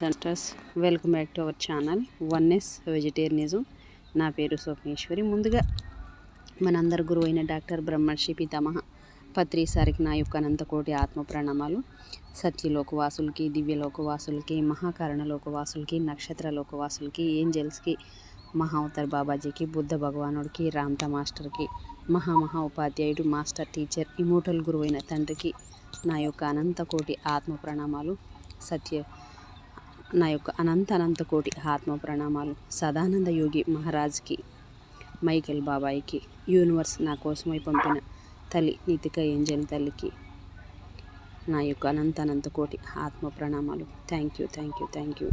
Centres welcome back to our channel oneness vegetarianism. నా పేరు స్వప్నేశ్వరి. ముందుగా మనందరి గురువు అయిన డాక్టర్ బ్రహ్మర్షి పితామహ పత్రి సారికి నా యొక్క అనంతకోటి ఆత్మ ప్రణామాలు. సత్యలోకవాసులకి, దివ్యలోకవాసులకి, మహాకరణలోకవాసులకి, నక్షత్రలోకవాసులకి, ఏంజల్స్కి, మహావతార్ బాబాజీకి, బుద్ధ భగవానుడికి, రామ్తా మాస్టర్కి, మహా ఉపాధ్యాయుడు, మాస్టర్ టీచర్, ఇమోటల్ గురువు అయిన తండ్రికి నా యొక్క అనంతకోటి ఆత్మ ప్రణామాలు. నా యొక్క అనంత కోటి ఆత్మ ప్రణామాలు. సదానంద యోగి మహారాజ్కి, మైకేల్ బాబాయికి, యూనివర్స్ నా కోసమై పంపిన తల్లి నితిక ఏంజల్ తల్లికి నా యొక్క అనంత కోటి ఆత్మ ప్రణామాలు. Thank you.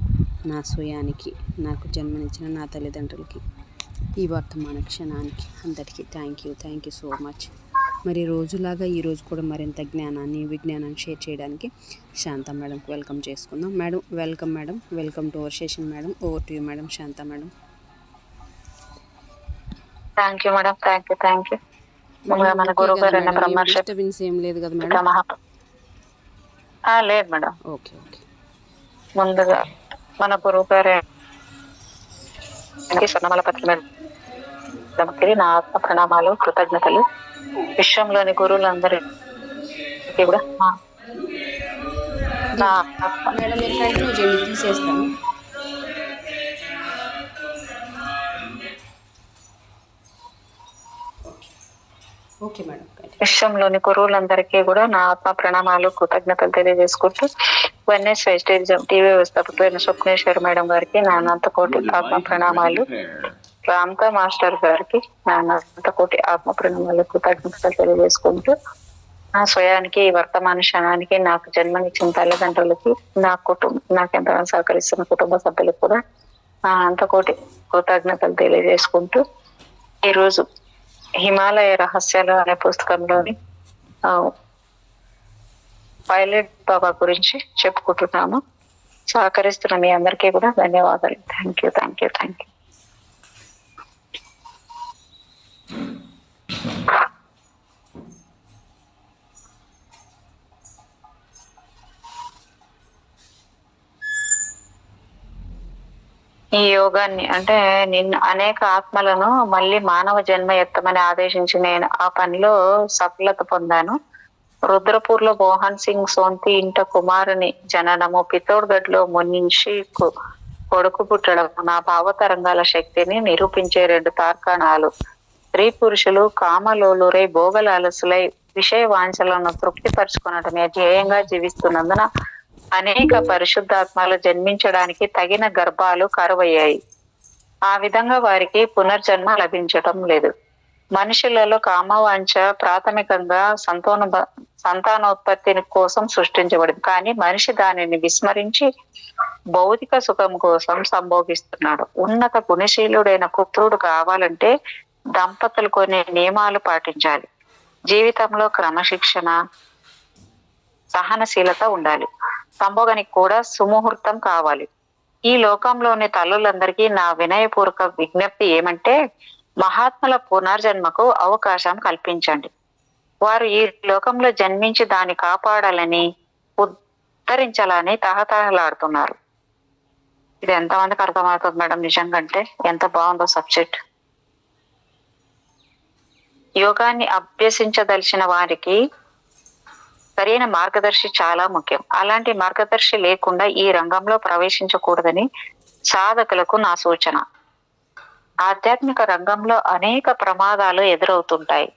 నా స్వయానికి, నాకు జన్మనిచ్చిన నా తల్లిదండ్రులకి, ఈ వర్తమాన క్షణానికి అందరికీ థ్యాంక్ యూ సో మచ్. మరి రోజులాగా ఈరోజు కూడా మరింత జ్ఞానాన్ని, విజ్ఞానాన్ని షేర్ చేయడానికి శాంత మేడంకి వెల్కమ్ చేసుకుందాం. Madam welcome to our session madam. Over to you madam. Shanta madam. Thank you madam. Thank you. మన గురువు గారు డిస్టర్బెన్స్ ఏం లేదు కదా మేడం? లేదు మేడం. ఓకే. ముందుగా మన గురువు గారు స్వర్ణమాల పత్రి మేడంకి నా ఆత్మ ప్రణామాలు, కృతజ్ఞతలు. విశ్వంలోని గురువులందరికీ కూడా మేడం మీరు కంటిన్యూ చేయండి, తీసేస్తాను. Okay madam. విశ్వంలోని గురువులందరికీ కూడా నా ఆత్మ ప్రణామాలు, కృతజ్ఞతలు తెలియజేసుకుంటూ oneness vegetarianism TV వ్యవస్థాపకులైన Swapneshwari madam గారికి నా అనంతకోటి ఆత్మ ప్రణామాలు, రామ్తా మాస్టర్ గారికి నా అనంతకోటి ఆత్మ ప్రణామాలు, కృతజ్ఞతలు తెలియజేసుకుంటూ నా స్వయానికి, వర్తమాన క్షణానికి, నాకు జన్మనిచ్చిన తల్లిదండ్రులకి, నాకు ఎంతగానో సహకరిస్తున్న కుటుంబ సభ్యులకు కూడా నా అనంతకోటి కృతజ్ఞతలు తెలియజేసుకుంటూ ఈరోజు హిమాలయ రహస్యాలు అనే పుస్తకంలోని పైలట్ బాబా గురించి చెప్పుకుంటున్నాము. సహకరిస్తున్న మీ అందరికీ కూడా ధన్యవాదాలు. Thank you. ఈ యోగాన్ని అంటే నిన్ను అనేక ఆత్మలను మళ్ళీ మానవ జన్మ ఎత్తమని ఆదేశించి నేను ఆ పనిలో సఫలత పొందాను. రుద్రపూర్ లో మోహన్ సింగ్ సోంతి ఇంట కుమారుని జననము, పితోడ్గఢ్ లో మున్షి కొడుకు పుట్టడం నా భావతరంగాల శక్తిని నిరూపించే 2 తార్కాణాలు. స్త్రీ పురుషులు కామలోలురై భోగలాలసులై విషయ వాంఛలను తృప్తిపరచుకునటమే ధ్యేయంగా జీవిస్తున్నందున అనేక పరిశుద్ధాత్మలు జన్మించడానికి తగిన గర్భాలు కరువయ్యాయి. ఆ విధంగా వారికి పునర్జన్మ లభించటం లేదు. మనుషులలో కామవాంఛ ప్రాథమికంగా సంతానోత్పత్తి కోసం సృష్టించబడింది. కానీ మనిషి దానిని విస్మరించి భౌతిక సుఖం కోసం సంభోగిస్తున్నాడు. ఉన్నత గుణశీలుడైన పుత్రుడు కావాలంటే దంపతులు కొన్ని నియమాలు పాటించాలి. జీవితంలో క్రమశిక్షణ, సహనశీలత ఉండాలి. సంభోగానికి కూడా సుముహూర్తం కావాలి. ఈ లోకంలోని తల్లులందరికీ నా వినయపూర్వక విజ్ఞప్తి ఏమంటే, మహాత్ముల పునర్జన్మకు అవకాశం కల్పించండి. వారు ఈ లోకంలో జన్మించి దాన్ని కాపాడాలని, ఉద్ధరించాలని తహతహలాడుతున్నారు. ఇది ఎంతమందికి అర్థమవుతుంది మేడం? నిజంగా అంటే ఎంత బాగుందో సబ్జెక్ట్. యోగాన్ని అభ్యసించదలిచిన వారికి సరైన మార్గదర్శి చాలా ముఖ్యం. అలాంటి మార్గదర్శి లేకుండా ఈ రంగంలో ప్రవేశించకూడదని సాధకులకు నా సూచన. ఆధ్యాత్మిక రంగంలో అనేక ప్రమాదాలు ఎదురవుతుంటాయి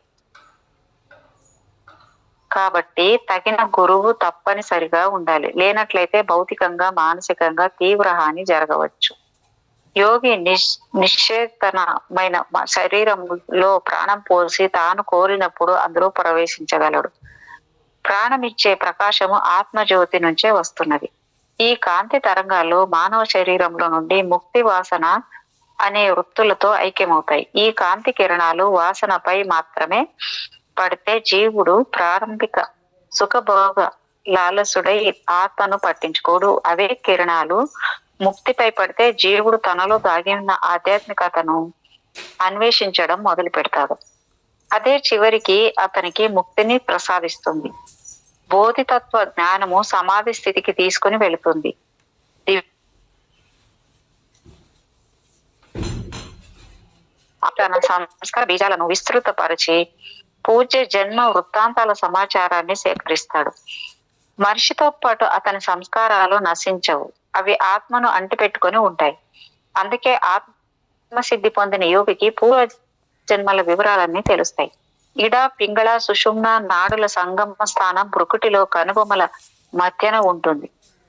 కాబట్టి తగిన గురువు తప్పనిసరిగా ఉండాలి. లేనట్లయితే భౌతికంగా, మానసికంగా తీవ్ర హాని జరగవచ్చు. యోగి నిశ్చేతనమైన శరీరంలో ప్రాణం పోసి తాను కోరినప్పుడు అందులో ప్రవేశించగలడు. ప్రాణమిచ్చే ప్రకాశము ఆత్మజ్యోతి నుంచే వస్తున్నది. ఈ కాంతి తరంగాలు మానవ శరీరంలో నుండి ముక్తి వాసన అనే వృత్తులతో ఐక్యమవుతాయి. ఈ కాంతి కిరణాలు వాసనపై మాత్రమే పడితే జీవుడు ప్రారంభిక సుఖభోగ లాలసుడై ఆత్మను పట్టించుకోడు. అవే కిరణాలు ముక్తిపై పడితే జీవుడు తనలో దాగి ఉన్న ఆధ్యాత్మికతను అన్వేషించడం మొదలు పెడతాడు. అదే చివరికి అతనికి ముక్తిని ప్రసాదిస్తుంది. బోధితత్వ జ్ఞానము సమాధి స్థితికి తీసుకుని వెళుతుంది. తన సంస్కార బీజాలను విస్తృతపరిచి పూజ్య జన్మ వృత్తాంతాల సమాచారాన్ని సేకరిస్తాడు. మనిషితో పాటు అతని సంస్కారాలు నశించవు, అవి ఆత్మను అంటిపెట్టుకొని ఉంటాయి. అందుకే ఆత్మసిద్ధి పొందిన యోగికి పూర్వ జన్మల వివరాలన్నీ తెలుస్తాయి. ఇడ, పింగళ, సుషుమ్న నాడుల సంగమ స్థానం భృకుటిలో కనుబొమ్మల మధ్యన ఉంటుంది.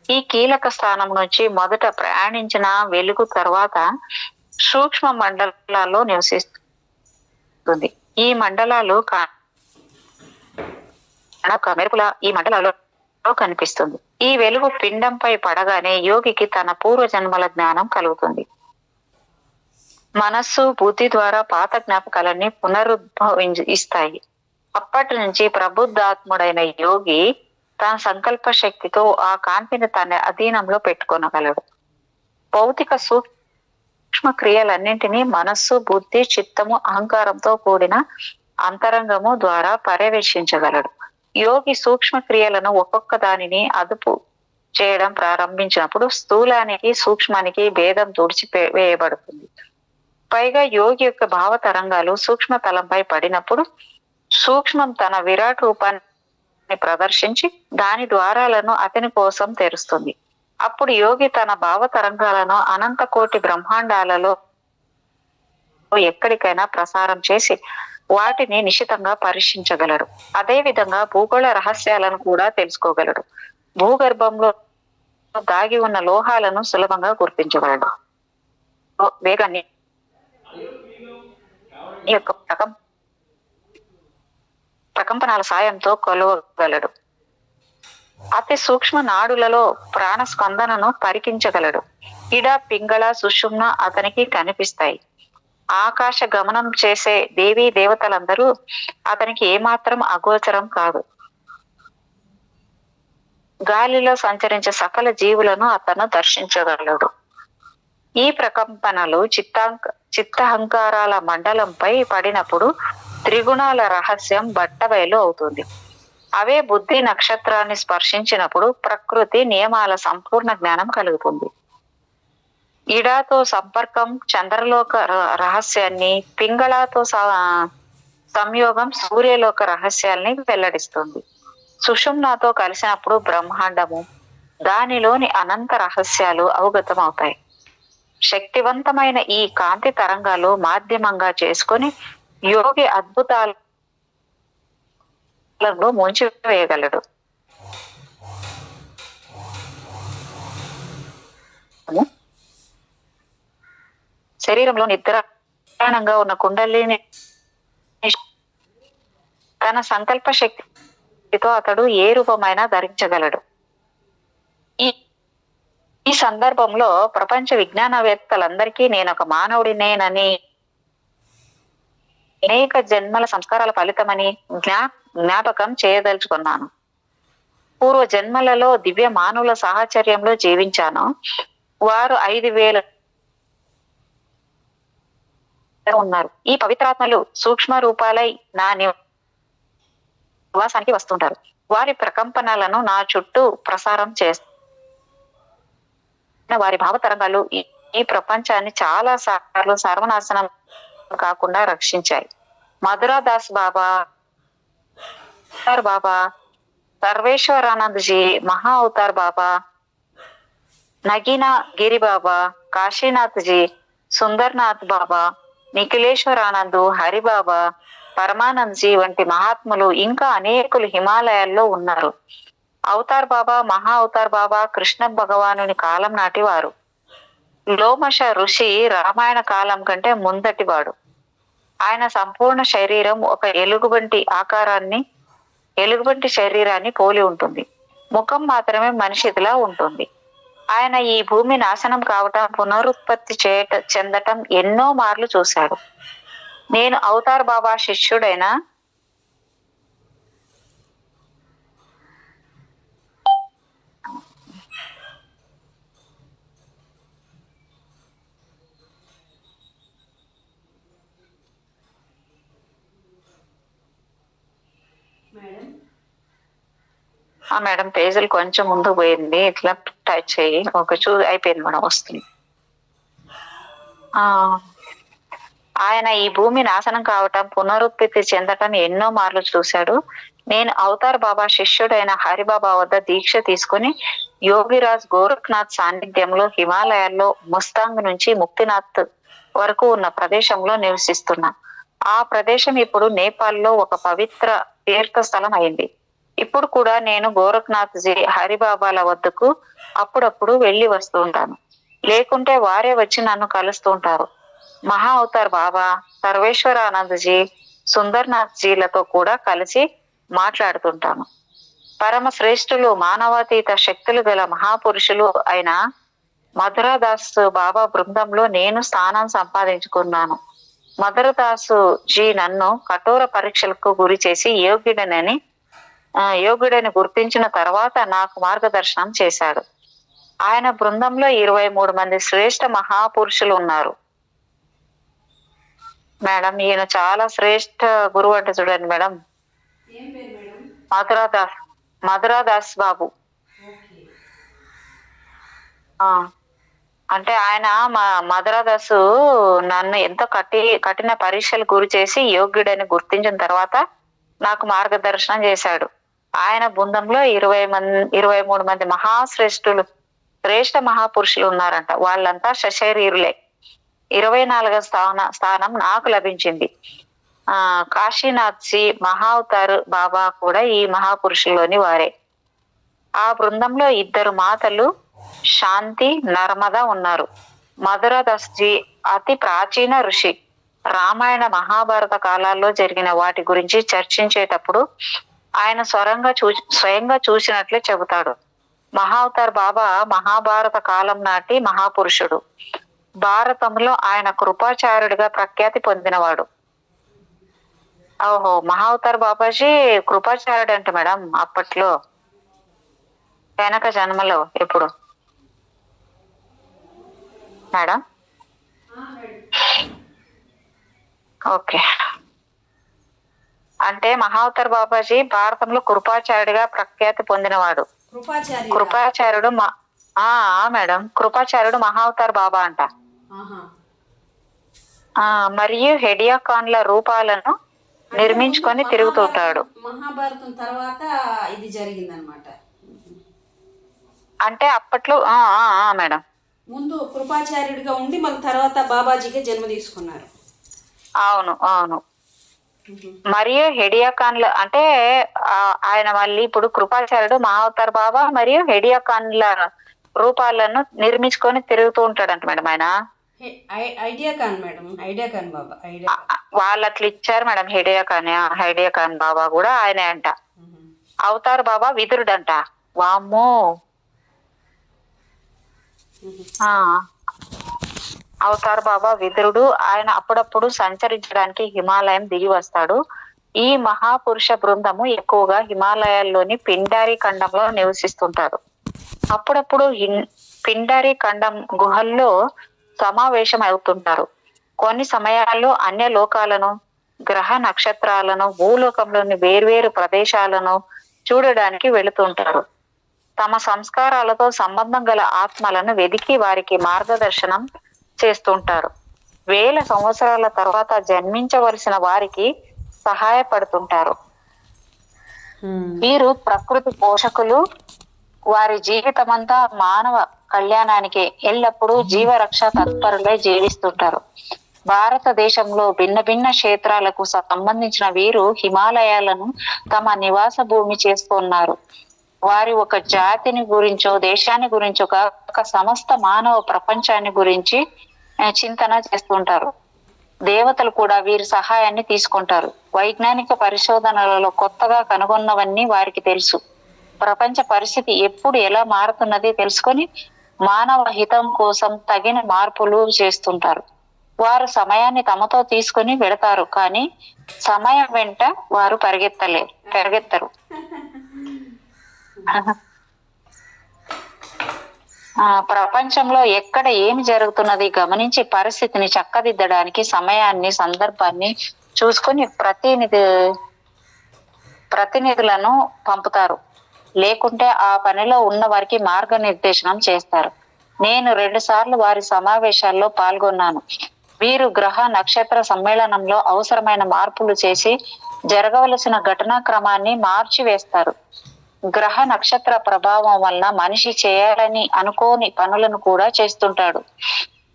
ఈ కీలక స్థానం నుంచి మొదట ప్రయాణించిన వెలుగు తర్వాత సూక్ష్మ మండలాల్లో నివసిస్తుంది. ఈ మండలాలు మెరుపుల ఈ మండలాల్లో కనిపిస్తుంది. ఈ వెలుగు పిండంపై పడగానే యోగికి తన పూర్వ జన్మల జ్ఞానం కలుగుతుంది. మనస్సు, బుద్ధి ద్వారా పాత జ్ఞాపకాలన్నీ పునరుద్భవిస్తాయి. అప్పటి నుంచి ప్రబుద్ధాత్ముడైన యోగి తన సంకల్ప శక్తితో ఆ కాంతిని తన అధీనంలో పెట్టుకొనగలడు. భౌతిక సూక్ష్మ క్రియలన్నింటినీ మనస్సు, బుద్ధి, చిత్తము, అహంకారంతో కూడిన అంతరంగము ద్వారా పర్యవేక్షించగలడు. యోగి సూక్ష్మ క్రియలను ఒక్కొక్క దానిని అదుపు చేయడం ప్రారంభించినప్పుడు స్థూలానికి సూక్ష్మానికి భేదం వేయబడుతుంది. పైగా యోగి యొక్క భావ తరంగాలు సూక్ష్మ తలంపై పడినప్పుడు సూక్ష్మం తన విరాట్ రూపాన్ని ప్రదర్శించి దాని ద్వారాలను అతని కోసం తెరుస్తుంది. అప్పుడు యోగి తన భావ తరంగాలను అనంత కోటి బ్రహ్మాండాలలో ఎక్కడికైనా ప్రసారం చేసి వాటిని నిశితంగా పరీక్షించగలడు. అదే విధంగా భూగోళ రహస్యాలను కూడా తెలుసుకోగలడు. భూగర్భంలో దాగి ఉన్న లోహాలను సులభంగా గుర్తించగలడు. వేగాన్ని యొక్క ప్రకంపనాల సాయంతో కొలవగలడు. అతి సూక్ష్మ నాడులలో ప్రాణ స్పందనను పరికించగలడు. ఇడ, పింగళ, సుషుమ్న అతనికి కనిపిస్తాయి. ఆకాశ గమనం చేసే దేవీ దేవతలందరూ అతనికి ఏమాత్రం అగోచరం కాదు. గాలిలో సంచరించే సకల జీవులను అతను దర్శించగలడు. ఈ ప్రకంపనలు చిత్తహంకారాల మండలంపై పడినప్పుడు త్రిగుణాల రహస్యం బట్టబయలు అవుతుంది. అవే బుద్ధి నక్షత్రాన్ని స్పర్శించినప్పుడు ప్రకృతి నియమాల సంపూర్ణ జ్ఞానం కలుగుతుంది. ఇడాతో సంపర్కం చంద్రలోక రహస్యాన్ని, పింగళతో సంయోగం సూర్యలోక రహస్యాల్ని వెల్లడిస్తుంది. సుషుమ్నాతో కలిసినప్పుడు బ్రహ్మాండము, దానిలోని అనంత రహస్యాలు అవగతం అవుతాయి. శక్తివంతమైన ఈ కాంతి తరంగాలు మాధ్యమంగా చేసుకొని యోగి అద్భుతాలను ముంచివేయగలడు. శరీరంలో నిద్రాణంగా ఉన్న కుండలిని తన సంకల్ప శక్తితో అతడు ఏ రూపమైనా ధరించగలడు. ఈ సందర్భంలో ప్రపంచ విజ్ఞానవేత్తలందరికీ నేను ఒక మానవుడినేనని, అనేక జన్మల సంస్కారాల ఫలితమని జ్ఞాపకం చేయదలుచుకున్నాను. పూర్వ జన్మలలో దివ్య మానవుల సాహచర్యంలో జీవించాను. వారు 5,000 ఉన్నారు. ఈ పవిత్రాత్మలు సూక్ష్మ రూపాలై నా నివాసానికి వస్తుంటారు. వారి ప్రకంపనలను నా చుట్టూ ప్రసారం చేస్తారు. వారి భావతరంగాలు ఈ ప్రపంచాన్ని చాలా సార్లు సర్వనాశనం కాకుండా రక్షించాయి. మధురాదాస్ బాబా, సర్వేశ్వరానంద్ జీ, మహా అవతార్ బాబా, నగీనా గిరి బాబా, కాశీనాథ్ జీ, సుందర్నాథ్ బాబా, నిఖిలేశ్వరానంద్, హరిబాబా, పరమానంద్ జీ వంటి మహాత్ములు ఇంకా అనేకులు హిమాలయాల్లో ఉన్నారు. అవతార్ బాబా, మహా అవతార్ బాబా కృష్ణ భగవానుని కాలం నాటి వారు. లోమశ ఋషి రామాయణ కాలం కంటే ముందటివాడు. ఆయన సంపూర్ణ శరీరం ఒక ఎలుగుబంటి శరీరాన్ని పోలి ఉంటుంది. ముఖం మాత్రమే మనిషిదిలా ఉంటుంది. ఆయన ఈ భూమి నాశనం కావటం, పునరుత్పత్తి చెందటం ఎన్నో మార్లు చూశాడు. నేను అవతార్ బాబా శిష్యుడైన మేడం పేజీలు కొంచెం ముందు పోయింది, ఇట్లా టైప్ చేయి. అయిపోయింది మేడం, వస్తుంది. ఆయన ఈ భూమి నాశనం కావటం, పునరుత్పత్తి చెందటం ఎన్నో మార్లు చూశాడు. నేను అవతార్ బాబా శిష్యుడైన హరిబాబా వద్ద దీక్ష తీసుకుని యోగిరాజ్ గోరఖ్నాథ్ సాన్నిధ్యంలో హిమాలయాల్లో ముస్తాంగ్ నుంచి ముక్తినాథ్ వరకు ఉన్న ప్రదేశంలో నివసిస్తున్నా. ఆ ప్రదేశం ఇప్పుడు నేపాల్లో ఒక పవిత్ర తీర్థ స్థలం అయింది. ఇప్పుడు కూడా నేను గోరఖ్నాథ్ జీ హరిబాబాల వద్దకు అప్పుడప్పుడు వెళ్ళి వస్తూ ఉంటాను. లేకుంటే వారే వచ్చి నన్ను కలుస్తూ ఉంటారు. మహా అవతార్ బాబా, సర్వేశ్వరానంద్ జీ, సుందర్నాథ్ జీలతో కూడా కలిసి మాట్లాడుతుంటాను. పరమ శ్రేష్ఠులు, మానవాతీత శక్తులు గల మహాపురుషులు అయిన మధురదాస్ బాబా బృందంలో నేను స్థానం సంపాదించుకున్నాను. మధురదాసు జీ నన్ను కఠోర పరీక్షలకు గురి చేసి యోగుడని గుర్తించిన తర్వాత నాకు మార్గదర్శనం చేశాడు. ఆయన బృందంలో 23 మంది శ్రేష్ఠ మహాపురుషులు ఉన్నారు. మేడం, ఈయన చాలా శ్రేష్ఠ గురువు అంటే చూడండి మేడం, మధురాదాస్ బాబు. అంటే ఆయన మధురాదాసు నన్ను ఎంతో కఠిన పరీక్షలు గురి చేసి యోగ్యుడని గుర్తించిన తర్వాత నాకు మార్గదర్శనం చేశాడు. ఆయన బృందంలో 23 మంది మహాశ్రేష్ఠులు, శ్రేష్ఠ మహాపురుషులు ఉన్నారంట. వాళ్ళంతా సశరీరులే. 24వ స్థానం నాకు లభించింది. కాశీనాథ్ జీ, మహావతార్ బాబా కూడా ఈ మహాపురుషుల్లోని వారే. ఆ బృందంలో 2 మాతలు శాంతి, నర్మదా ఉన్నారు. మధురదాస్ జీ అతి ప్రాచీన ఋషి. రామాయణ మహాభారత కాలాల్లో జరిగిన వాటి గురించి చర్చించేటప్పుడు ఆయన స్వయంగా చూసినట్లే చెబుతాడు. మహావతార్ బాబా మహాభారత కాలం నాటి మహాపురుషుడు. భారతంలో ఆయన కృపాచార్యుడిగా ప్రఖ్యాతి పొందినవాడు. ఓహో, మహావతార్ బాబాజీ కృపాచార్యుడు అంటే మేడం, అప్పట్లో వెనక జన్మలో ఎప్పుడు మేడం? ఓకే, అంటే మహావతార్ బాబాజీ భారతంలో కృపాచార్యుడిగా ప్రఖ్యాతి పొందినవాడు. కృపాచార్యుడు మేడం, కృపాచార్యుడు మహావతార్ బాబా అంట. మరియు హెడియా ఖాన్ల రూపాలను నిర్మించుకొని తిరుగుతుంటాడు. మహాభారతం తర్వాత ఇది జరిగిందనమాట. అంటే అప్పట్లో మేడం, ముందు కృపాచార్యుడిగా ఉండి మళ్ళీ తర్వాత బాబాజీగా జన్మ తీసుకున్నారు. అవును అవును. మరియు హెడియా ఖాన్ల అంటే ఆయన మళ్ళీ ఇప్పుడు కృపాచార్యుడు మహావతార్ బాబా మరియు హెడియా ఖాన్ల రూపాలను నిర్మించుకొని తిరుగుతూ ఉంటాడంట మేడం. ఆయన idea Khan madam, idea Khan Baba, వాళ్ళు అట్లా ఇచ్చారు మేడం. హెడియా ఖాన్ బాబా కూడా ఆయనే అంట. అవతార్ బాబా విదురుడు అంట. వామ్మో, అవతార్ బాబా విదురుడు. ఆయన అప్పుడప్పుడు సంచరించడానికి హిమాలయం దిగి వస్తాడు. ఈ మహాపురుష బృందము ఎక్కువగా హిమాలయాల్లోని పిండారి ఖండంలో నివసిస్తుంటారు. అప్పుడప్పుడు పిండారి ఖండం గుహల్లో సమావేశం అవుతుంటారు. కొన్ని సమయాల్లో అన్య లోకాలను, గ్రహ నక్షత్రాలను, భూలోకంలోని వేర్వేరు ప్రదేశాలను చూడడానికి వెళుతుంటారు. తమ సంస్కారాలతో సంబంధం గల ఆత్మలను వెదికి వారికి మార్గదర్శనం చేస్తుంటారు. 1000 సంవత్సరాల తర్వాత జన్మించవలసిన వారికి సహాయపడుతుంటారు. వీరు ప్రకృతి పోషకులు. వారి జీవితమంతా మానవ కళ్యాణానికి ఎల్లప్పుడూ జీవరక్ష తత్పరులై జీవిస్తుంటారు. భారతదేశంలో భిన్న భిన్న క్షేత్రాలకు సంబంధించిన వీరు హిమాలయాలను తమ నివాస భూమి చేసుకున్నారు. వారి ఒక జాతిని గురించో దేశాన్ని గురించో ఒక సమస్త మానవ ప్రపంచాన్ని గురించి చింతన చేస్తుంటారు. దేవతలు కూడా వీరి సహాయాన్ని తీసుకుంటారు. వైజ్ఞానిక పరిశోధనలలో కొత్తగా కనుగొన్నవన్నీ వారికి తెలుసు. ప్రపంచ పరిస్థితి ఎప్పుడు ఎలా మారుతున్నది తెలుసుకొని మానవ హితం కోసం తగిన మార్పులు చేస్తుంటారు. వారు సమయాన్ని తమతో తీసుకొని వెడతారు, కానీ సమయం వెంట వారు పరిగెత్తరు. ప్రపంచంలో ఎక్కడ ఏమి జరుగుతున్నది గమనించి పరిస్థితిని చక్కదిద్దడానికి సమయాన్ని, సందర్భాన్ని చూసుకొని ప్రతినిధులను పంపుతారు. లేకుంటే ఆ పనిలో ఉన్న వారికి మార్గనిర్దేశనం చేస్తారు. నేను 2 సార్లు వారి సమావేశాల్లో పాల్గొన్నాను. వీరు గ్రహ నక్షత్ర సమ్మేళనంలో అవసరమైన మార్పులు చేసి జరగవలసిన ఘటనాక్రమాన్ని మార్చివేస్తారు. గ్రహ నక్షత్ర ప్రభావం వలన మనిషి చేయాలని అనుకోని పనులను కూడా చేస్తుంటాడు.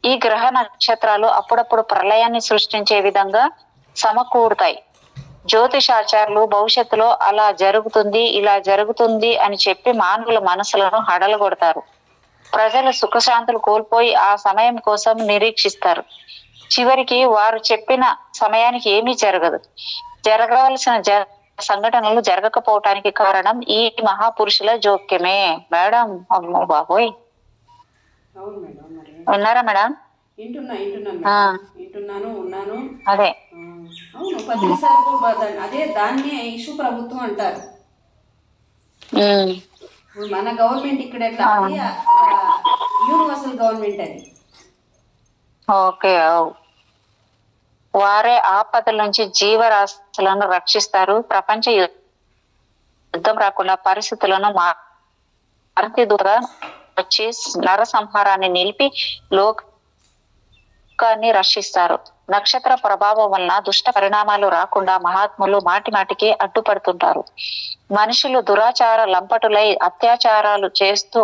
ఈ గ్రహ నక్షత్రాలు అప్పుడప్పుడు ప్రళయాన్ని సృష్టించే విధంగా సమకూడతాయి. జ్యోతిషాచారులు భవిష్యత్తులో అలా జరుగుతుంది, ఇలా జరుగుతుంది అని చెప్పి మానవుల మనసులను హడలగొడతారు. ప్రజలు సుఖశాంతులు కోల్పోయి ఆ సమయం కోసం నిరీక్షిస్తారు. చివరికి వారు చెప్పిన సమయానికి ఏమీ జరగదు. జరగవలసిన సంఘటనలు జరగకపోవటానికి కారణం ఈ మహాపురుషుల జోక్యమే. మేడం, అమ్మో బాబోయ్, ఉన్నారా మేడం? అదే అదే దాన్నే ఇష్యూ ప్రభుత్వం అంటారు. మన గవర్నమెంట్ ఇక్కడ ఎట్లా యూనివర్సల్ గవర్నమెంట్ అది. ఓకే, వారే ఆపదల నుంచి జీవరాశులను రక్షిస్తారు. ప్రపంచ యుద్ధం రాకుండా పరిస్థితులను మారుతిదూతగా వచ్చి నర సంహారాన్ని నిలిపి లోకాన్ని రక్షిస్తారు. నక్షత్ర ప్రభావం వలన దుష్ట పరిణామాలు రాకుండా మహాత్ములు మాటి మాటికి అడ్డుపడుతుంటారు. మనుషులు దురాచార లంపటులై అత్యాచారాలు చేస్తూ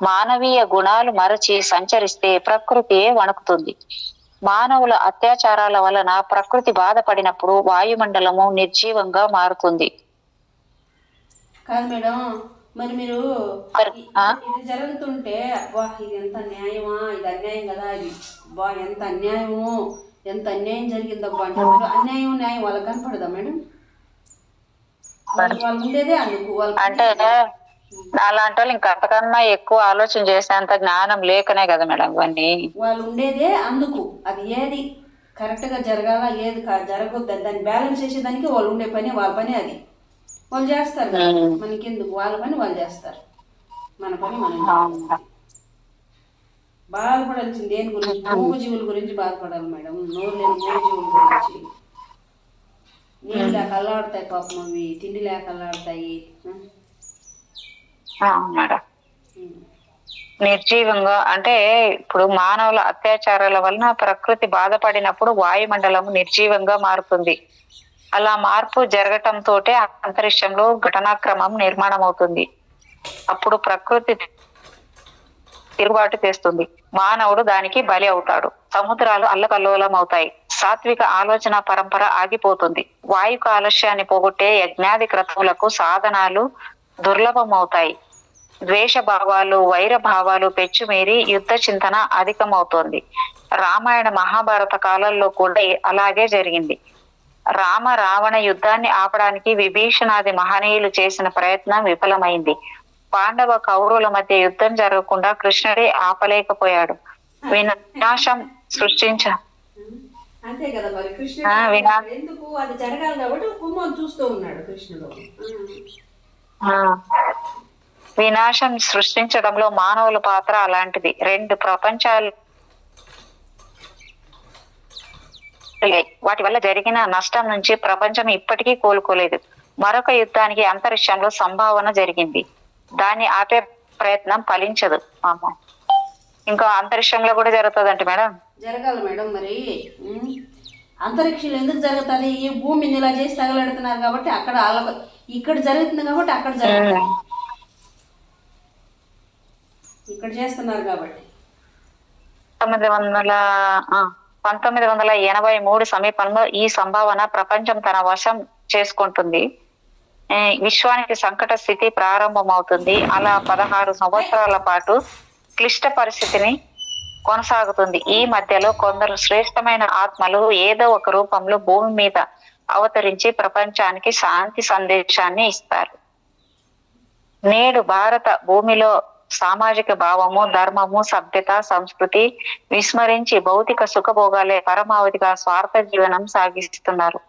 మానవీయ గుణాలు మరచి సంచరిస్తే ప్రకృతియే వణుకుతుంది. మానవుల అత్యాచారాల వలన ప్రకృతి బాధపడినప్పుడు వాయుమండలము నిర్జీవంగా మారుతుంది. కాదు మేడం, మరి మీరు ఇది జరుగుతుంటే ఇది ఎంత న్యాయమా, ఇది అన్యాయం కదా, ఇది ఎంత అన్యాయము, ఎంత అన్యాయం జరిగిందబ్బా అంటే అన్యాయం న్యాయం వాళ్ళకి కనపడదా మేడం? వాళ్ళు ఉండేదే అందుకు. అంటే అలాంటి వాళ్ళు ఇంకంతకన్నా ఎక్కువ ఆలోచన చేసేంత జ్ఞానం లేకనే కదా మేడం ఇవన్నీ. వాళ్ళు ఉండేదే అందుకు. అది ఏది కరెక్ట్ గా జరగాల, ఏది జరగొద్దు, దాన్ని బ్యాలెన్స్ చేసేదానికి వాళ్ళు ఉండే పని, వాళ్ళ పని అది వాళ్ళు చేస్తారు కదా. మనకెందుకు, వాళ్ళ పని వాళ్ళు చేస్తారు, మన పని మనం. బాధపడాల్సింది దేని గురించి? మూగజీవుల గురించి బాధపడాలి మేడం. నోరు లేని మూగజీవుల గురించి. నీళ్ళు లేక అల్లాడతాయి పాపం, అవి తిండి లేక అల్లాడతాయి. నిర్జీవంగా అంటే ఇప్పుడు మానవుల అత్యాచారాల వలన ప్రకృతి బాధపడినప్పుడు వాయుమండలం నిర్జీవంగా మారుతుంది. అలా మార్పు జరగటంతో అంతరిక్షంలో ఘటనాక్రమం నిర్మాణం అవుతుంది. అప్పుడు ప్రకృతి తిరుగుబాటు చేస్తుంది. మానవుడు దానికి బలి అవుతాడు. సముద్రాలు అల్లకల్లోలం అవుతాయి. సాత్విక ఆలోచన పరంపర ఆగిపోతుంది. వాయు కాలుష్యాన్ని పోగొట్టే యజ్ఞాది క్రతువులకు సాధనాలు దుర్లభం అవుతాయి. ద్వేష భావాలు, వైర భావాలు పెచ్చుమీరి యుద్ధ చింతన అధికమవుతోంది. రామాయణ మహాభారత కాలంలో కూడా అలాగే జరిగింది. రామ రావణ యుద్ధాన్ని ఆపడానికి విభీషణాది మహనీయులు చేసిన ప్రయత్నం విఫలమైంది. పాండవ కౌరవుల మధ్య యుద్ధం జరగకుండా కృష్ణుడే ఆపలేకపోయాడు. వినాశం అంతే కదా మరి. కృష్ణుడు ఎందుకు అది జరగాలి కాబట్టి కుమ్మని చూస్తూ ఉన్నాడు కృష్ణుడు. వినాశం సృష్టించడంలో మానవుల పాత్ర అలాంటిది. రెండు ప్రపంచాలు వాటి వల్ల జరిగిన నష్టం నుంచి ప్రపంచం ఇప్పటికీ కోలుకోలేదు. మరొక యుద్ధానికి అంతరిక్షంలో సంభావన జరిగింది. దాన్ని ఆపే ప్రయత్నం ఫలించదు. ఇంకా అంతరిక్షంలో కూడా జరుగుతుందంట మేడం. జరగాలి మేడం. మరి అంతరిక్షంలో ఎందుకు జరుగుతుంది? ఈ భూమిని ఇలా చేసి తగలెడుతున్నారు కాబట్టి అక్కడ ఇక్కడ జరుగుతుంది కాబట్టి అక్కడ జరుగుతుంది. ఇక్కడ చేస్తున్నారు కాబట్టి 1983 సమీపంలో ఈ సంభావన ప్రపంచం తన వశం చేసుకుంటుంది. విశ్వానికి సంకట స్థితి ప్రారంభమవుతుంది. అలా 16 సంవత్సరాల పాటు క్లిష్ట పరిస్థితిని కొనసాగుతుంది. ఈ మధ్యలో కొందరు శ్రేష్టమైన ఆత్మలు ఏదో ఒక రూపంలో భూమి మీద అవతరించి ప్రపంచానికి శాంతి సందేశాన్ని ఇస్తారు. నేడు భారత భూమిలో సామాజిక భావము, ధర్మము, సభ్యత, సంస్కృతి విస్మరించి భౌతిక సుఖభోగాలే పరమావధిగా స్వార్థ జీవనం సాగిస్తున్నారు.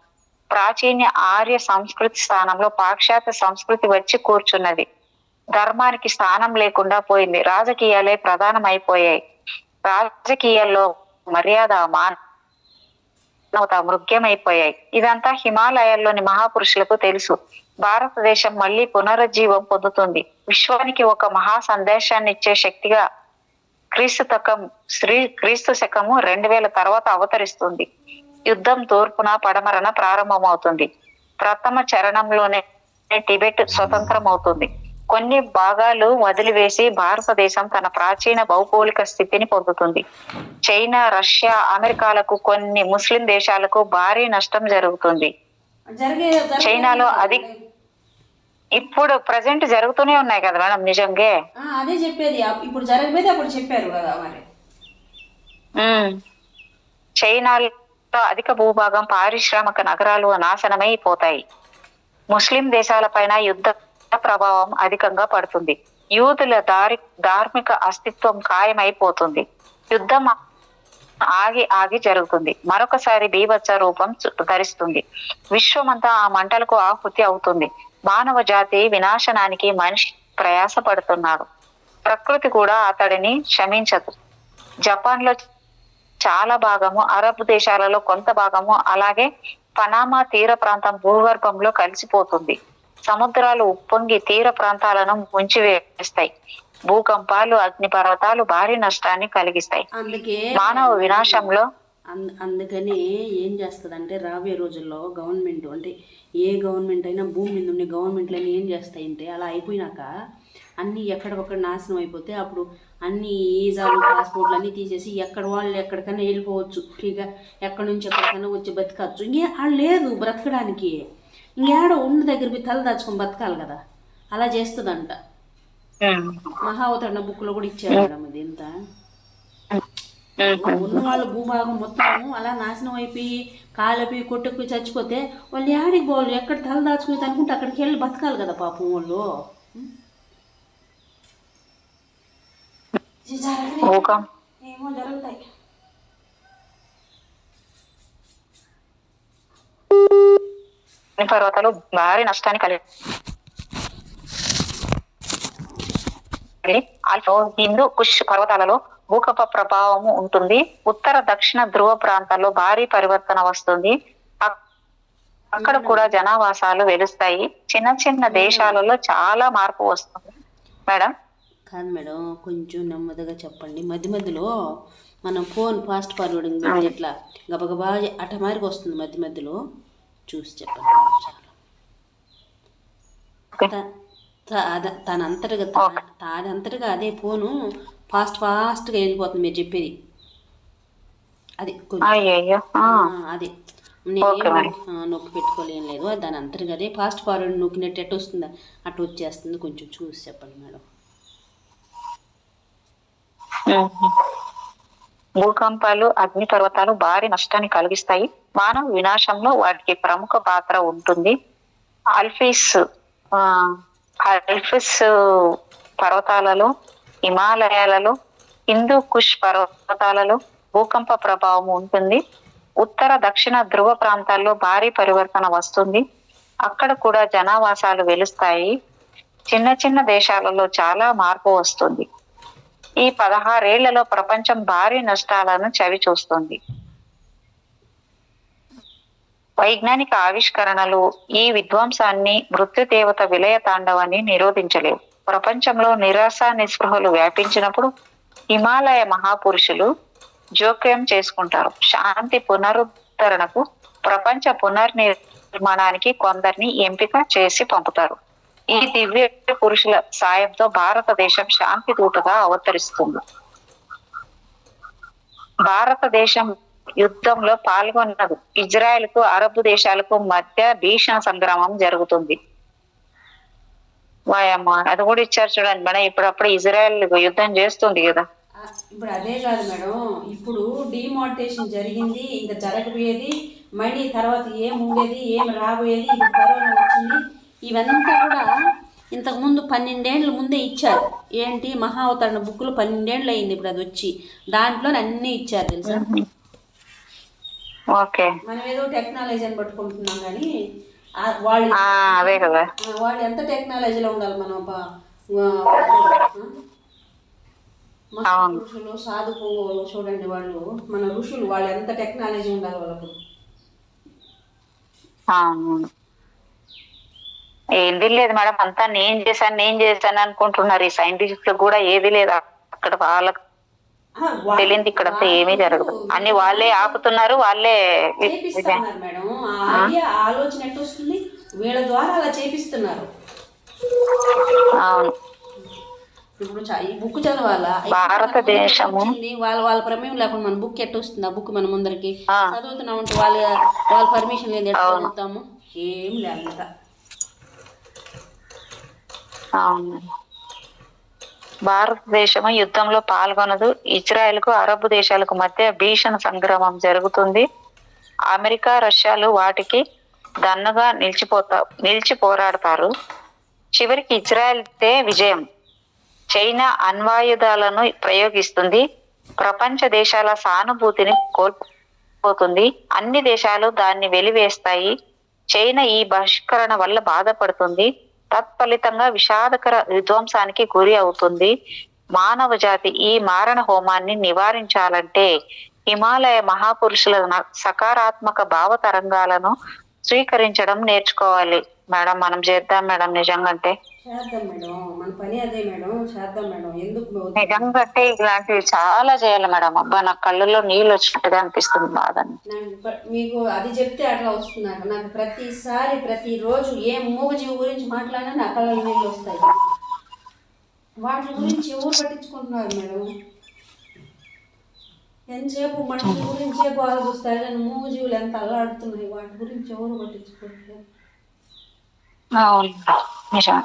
ప్రాచీన ఆర్య సంస్కృతి స్థానంలో పాశ్చాత్య సంస్కృతి వచ్చి కూర్చున్నది. ధర్మానికి స్థానం లేకుండా పోయింది. రాజకీయాలే ప్రధానమైపోయాయి. రాజకీయాల్లో మర్యాద, మానవత మృగ్యమైపోయాయి. ఇదంతా హిమాలయాల్లోని మహాపురుషులకు తెలుసు. భారతదేశం మళ్ళీ పునరుజ్జీవం పొందుతుంది. విశ్వానికి ఒక మహా సందేశాన్ని ఇచ్చే శక్తిగా క్రీస్తు శకము 2000 తర్వాత అవతరిస్తుంది. యుద్ధం తూర్పున పడమరన ప్రారంభమవుతుంది. ప్రథమ చరణంలోనే టిబెట్ స్వతంత్రం అవుతుంది. కొన్ని భాగాలు వదిలివేసి భారతదేశం తన ప్రాచీన భౌగోళిక స్థితిని పొందుతుంది. చైనా, రష్యా, అమెరికాలకు, కొన్ని ముస్లిం దేశాలకు భారీ నష్టం జరుగుతుంది. చైనాలో అది ఇప్పుడు ప్రజెంట్ జరుగుతూనే ఉన్నాయి కదా మేడం. నిజంగా అదే చెప్పేది, ఇప్పుడు జరగబోయేది అప్పుడు చెప్పారు కదా మరి. చైనాలో అధిక భూభాగం పారిశ్రామిక నగరాలు నాశనమైపోతాయి. ముస్లిం దేశాలపైన యుద్ధ ప్రభావం అధికంగా పడుతుంది. యూదుల ధార్మిక అస్తిత్వం ఖాయమైపోతుంది. యుద్ధం ఆగి జరుగుతుంది. మరొకసారి బీభత్స రూపం ధరిస్తుంది. విశ్వమంతా ఆ మంటలకు ఆహుతి అవుతుంది. మానవ జాతి వినాశనానికి మనిషి ప్రయాస పడుతున్నాడు. ప్రకృతి కూడా అతడిని క్షమించదు. జపాన్ లో చాలా భాగము, అరబ్ దేశాలలో కొంత భాగము, అలాగే పనామా తీర ప్రాంతం భూగర్భంలో కలిసిపోతుంది. సముద్రాలు ఉప్పొంగి తీర ప్రాంతాలను ముంచివేస్తాయి. భూకంపాలు, అగ్నిపర్వతాలు భారీ నష్టాన్ని కలిగిస్తాయి. అందుకే మానవ వినాశంలో అందుకని ఏం చేస్తుందంటే రాబోయే రోజుల్లో గవర్నమెంట్, అంటే ఏ గవర్నమెంట్ అయినా భూమి మీద ఉండే గవర్నమెంట్లన్నీ ఏం చేస్తాయంటే అలా అయిపోయినాక అన్నీ ఎక్కడికొక్కడ నాశనం అయిపోతే అప్పుడు అన్ని ఈజాలు, పాస్పోర్ట్లు అన్నీ తీసేసి ఎక్కడ వాళ్ళు ఎక్కడికైనా వెళ్ళిపోవచ్చు ఫ్రీగా, ఎక్కడి నుంచి ఎక్కడికైనా వచ్చి బతకచ్చు. ఇంకే లేదు బ్రతకడానికి, ఇంకేడ ఉన్న దగ్గర పోయి తల దాచుకొని బతకాలి కదా. అలా చేస్తుందంట. మహావతరణ బుక్లో కూడా ఇచ్చారు మేడం. అది ఎంత ఉన్న వాళ్ళ భూభాగం మొత్తం అలా నాశనం అయిపోయి కాలిపోయి కొట్టుకుపోయి చచ్చిపోతే వాళ్ళు యాడికి పోవాలి, ఎక్కడ తల దాచుకుని అనుకుంటే అక్కడికి వెళ్ళి బతకాలి కదా పాపం వాళ్ళు. ఏమో జరుగుతాయి. పర్వతాలు భారీ నష్టాన్ని కలిగి హిందూ కుష్ పర్వతాలలో భూకంప ప్రభావం ఉంటుంది. ఉత్తర దక్షిణ ధ్రువ ప్రాంతాల్లో భారీ పరివర్తన వస్తుంది. అక్కడ కూడా జనావాసాలు వెలుస్తాయి. చిన్న చిన్న దేశాలలో చాలా మార్పు వస్తుంది. మేడం కాదు మేడం, కొంచెం నెమ్మదిగా చెప్పండి. మధ్య మధ్యలో మనం ఫోన్ ఫాస్ట్ ఫార్వర్డింగ్ పెట్టి ఎట్లా గబగబా అటమారికి వస్తుంది. మధ్య మధ్యలో చూసి చెప్పండి. తానంతటిగా అదే ఫోను ఫాస్ట్గా వెళ్ళిపోతుంది మీరు చెప్పేది. అది అది నొక్కి పెట్టుకోలేం లేదు. దాని అంతటిగా అదే ఫాస్ట్ ఫార్వర్డ్ నొక్కినట్టు ఎట్టు వస్తుందా అటు వచ్చేస్తుంది. కొంచెం చూసి చెప్పండి మేడం. భూకంపాలు, అగ్ని పర్వతాలు భారీ నష్టాన్ని కలిగిస్తాయి. మానవ వినాశంలో వాటికి ప్రముఖ పాత్ర ఉంటుంది. ఆల్ప్స్ పర్వతాలలో, హిమాలయాలలో, హిందూ కుష్ పర్వతాలలో భూకంప ప్రభావం ఉంటుంది. ఉత్తర దక్షిణ ధ్రువ ప్రాంతాల్లో భారీ పరివర్తన వస్తుంది. అక్కడ కూడా జనావాసాలు వెలుస్తాయి. చిన్న చిన్న దేశాలలో చాలా మార్పు వస్తుంది. ఈ 16 ఏళ్లలో ప్రపంచం భారీ నష్టాలను చవి చూస్తుంది. వైజ్ఞానిక ఆవిష్కరణలు ఈ విధ్వంసాన్ని, మృత్యుదేవత విలయ తాండవాన్ని నిరోధించలేవు. ప్రపంచంలో నిరాశ నిస్పృహలు వ్యాపించినప్పుడు హిమాలయ మహాపురుషులు జోక్యం చేసుకుంటారు. శాంతి పునరుద్ధరణకు, ప్రపంచ పునర్నిర్మాణానికి కొందరిని ఎంపిక చేసి పంపుతారు. ఈ దివ్య పురుషుల సాయంతో భారతదేశం శాంతి దూతగా అవతరిస్తుంది. భారతదేశం యుద్ధంలో పాల్గొన్నదు. ఇజ్రాయెల్ కు, అరబ్ దేశాలకు మధ్య భీషణ సంగ్రామం జరుగుతుంది. వాయమ్మ, అది కూడా ఇచ్చారు చూడండి మేడం. ఇప్పుడప్పుడు ఇజ్రాయెల్ యుద్ధం చేస్తుంది కదా. ఇప్పుడు అదే కాదు మేడం, ఇప్పుడు డిమానిటేషన్ జరిగింది, ఇంకా జరగబోయేది, మళ్ళీ తర్వాత ఏం ఉండేది, ఏం రాబోయేది, ఇప్పుడు కరోనా వచ్చింది. ఇవంతా కూడా ఇంతకుముందు 12 ఏళ్ళ ముందే ఇచ్చారు. ఏంటి మహావతరణ బుక్లు 12 ఏళ్ళు అయింది ఇప్పుడు అది వచ్చి. దాంట్లో అన్నీ ఇచ్చారు తెలుసా. మనం ఏదో టెక్నాలజీ అని పట్టుకుంటున్నాం కానీ వాళ్ళు ఎంత టెక్నాలజీలో ఉండాలి. మనం ఋషులు, సాధు పొంగోలు చూడండి, వాళ్ళు మన ఋషులు, వాళ్ళు ఎంత టెక్నాలజీ ఉండాలి వాళ్ళకు. ఏది లేదు మేడం, అంతా నేను చేశాను అనుకుంటున్నారు. ఈ సైంటిస్టులు కూడా ఏది లేదు. అక్కడ వాళ్ళకు తెలియదు. ఇక్కడంతా ఏమీ జరగదు, అన్ని వాళ్ళే ఆపుతున్నారు, వాళ్ళే చేపిస్తున్నారు మేడం. ఆ ఐడియా ఆలోచన ఎట్టు వస్తుంది? వీళ్ళ ద్వారా అలా చేపిస్తున్నారు. అవును. ఇప్పుడు ఈ బుక్ చదవాలా, భారతదేశము వాళ్ళ వాళ్ళ ప్రమేయం లేకుండా మన బుక్ ఎట్టు వస్తుంది? ఆ బుక్ మన ముందరికి చదువుతున్నాం అంటే వాళ్ళ పర్మిషన్ లేదు, ఎట్లా చదువుతాము? ఏం లేదంట. అవును. భారతదేశము యుద్ధంలో పాల్గొనదు. ఇజ్రాయెల్కు అరబ్ దేశాలకు మధ్య భీషణ సంగ్రామం జరుగుతుంది. అమెరికా రష్యాలు వాటికి దన్నుగా నిలిచి పోరాడతారు. చివరికి ఇజ్రాయెల్దే విజయం. చైనా అణ్వాయుధాలను ప్రయోగిస్తుంది. ప్రపంచ దేశాల సానుభూతిని కోల్పోతుంది. అన్ని దేశాలు దాన్ని వెలివేస్తాయి. చైనా ఈ బహిష్కరణ వల్ల బాధపడుతుంది. తత్ఫలితంగా విషాదకర విధ్వంసానికి గురి అవుతుంది. మానవ జాతి ఈ మారణ హోమాన్ని నివారించాలంటే హిమాలయ మహాపురుషుల సకారాత్మక భావ తరంగాలను స్వీకరించడం నేర్చుకోవాలి మేడం. మనం చేద్దాం మేడం, నిజంగా చేద్దాం మేడం, మన పని అదే మేడం, చేద్దాం మేడం. ఎందుకు నిజంగా ఇలాంటివి చాలా చేయాలి మేడం. అబ్బా, నా కళ్ళల్లో నీళ్ళు వచ్చినట్టుగా అనిపిస్తుంది బాధ. మీకు అది చెప్తే అట్లా వస్తున్నాను. నాకు ప్రతిసారి ప్రతిరోజు ఏ మూగజీవి గురించి మాట్లాడినా నా కళ్ళలో నీళ్ళు వస్తాయి. వాటి గురించి ఎవరు పట్టించుకుంటున్నారు మేడం? ఎంతసేపు మనుషుల గురించే బాగా చూస్తారు కానీ మూగజీవులు ఎంత అల్లాడుతున్నాయి, వాటి గురించి ఎవరు పట్టించుకుంటున్నారు? అవును నిజం.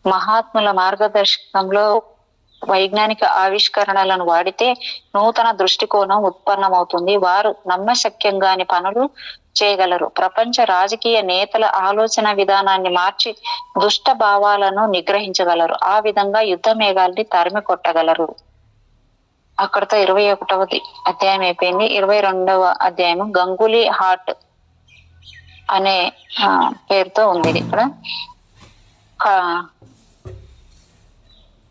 మహాత్ముల మార్గదర్శకంలో వైజ్ఞానిక ఆవిష్కరణలను వాడితే నూతన దృష్టికోణం ఉత్పన్నమవుతుంది. వారు నమ్మశక్యంగాని పనులు చేయగలరు. ప్రపంచ రాజకీయ నేతల ఆలోచన విధానాన్ని మార్చి దుష్ట భావాలను నిగ్రహించగలరు. ఆ విధంగా యుద్ధ మేఘాల్ని తరిమి కొట్టగలరు. అక్కడతో 21వ అధ్యాయం అయిపోయింది. 22వ అధ్యాయం గంగూలీ హార్ట్ అనే పేరుతో ఉంది. ఇక్కడ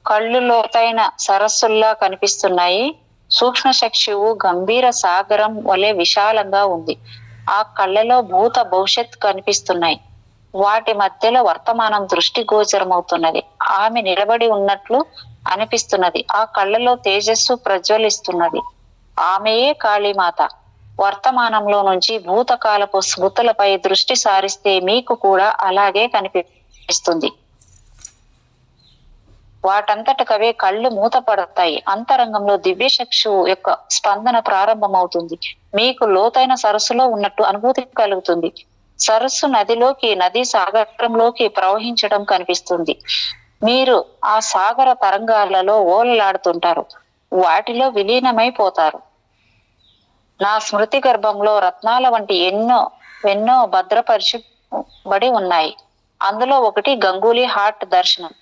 కళ్ళు లోతైన సరస్సుల్లా కనిపిస్తున్నాయి. సూక్ష్మ చక్షువు గంభీర సాగరం వలె విశాలంగా ఉంది. ఆ కళ్ళలో భూత భవిష్యత్ కనిపిస్తున్నాయి. వాటి మధ్యలో వర్తమానం దృష్టి గోచరమవుతున్నది. ఆమె నిలబడి ఉన్నట్లు అనిపిస్తున్నది. ఆ కళ్ళలో తేజస్సు ప్రజ్వలిస్తున్నది. ఆమెయే కాళీమాత. వర్తమానంలో నుంచి భూతకాలపు స్మృతులపై దృష్టి సారిస్తే మీకు కూడా అలాగే కనిపిస్తుంది. వాటంతటకవే కళ్ళు మూతపడతాయి. అంతరంగంలో దివ్యచక్షువు యొక్క స్పందన ప్రారంభమవుతుంది. మీకు లోతైన సరస్సులో ఉన్నట్టు అనుభూతి కలుగుతుంది. సరస్సు నదీ సాగరంలోకి ప్రవహించడం కనిపిస్తుంది. మీరు ఆ సాగర తరంగాలలో ఓలలాడుతుంటారు. వాటిలో విలీనమైపోతారు. నా స్మృతి గర్భంలో రత్నాల వంటి ఎన్నో భద్రపరచబడి ఉన్నాయి. అందులో ఒకటి గంగూలీ హార్ట్ దర్శనం.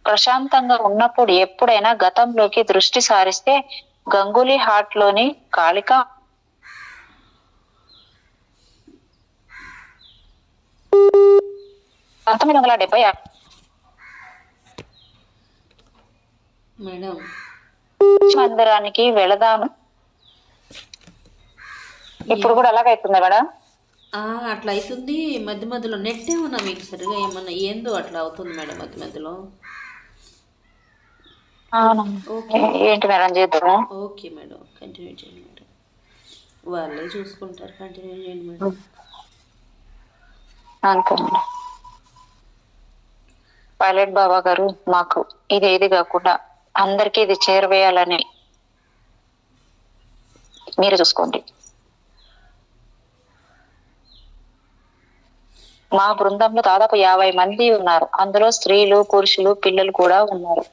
ప్రశాంతంగా ఉన్నప్పుడు ఎప్పుడైనా గతంలోకి దృష్టి సారిస్తే గంగూలీ హార్ట్ లోని కాళికా 1970 మేడం మందిరానికి వెళదాము. ఇప్పుడు కూడా అలాగైతుందా మేడం? అట్లా అవుతుంది. మధ్య మధ్యలో నెట్ ఏమన్నా మీకు సరిగా ఏమన్నా ఏందో అట్లా అవుతుంది మేడం మధ్య మధ్యలో. ఏంటి మేడం చేద్దాము? ఓకే మేడం, కంటిన్యూ చేయండి మేడం. వాళ్ళే చూసుకుంటారు, కంటిన్యూ చేయండి మేడం. అంతే మేడం. పైలట్ బాబా గారు మాకు ఇది కాకుండా అందరికీ ఇది చేరవేయాలని మీరు చూసుకోండి. మా బృందంలో దాదాపు 50 మంది ఉన్నారు. అందులో స్త్రీలు, పురుషులు, పిల్లలు కూడా ఉన్నారు.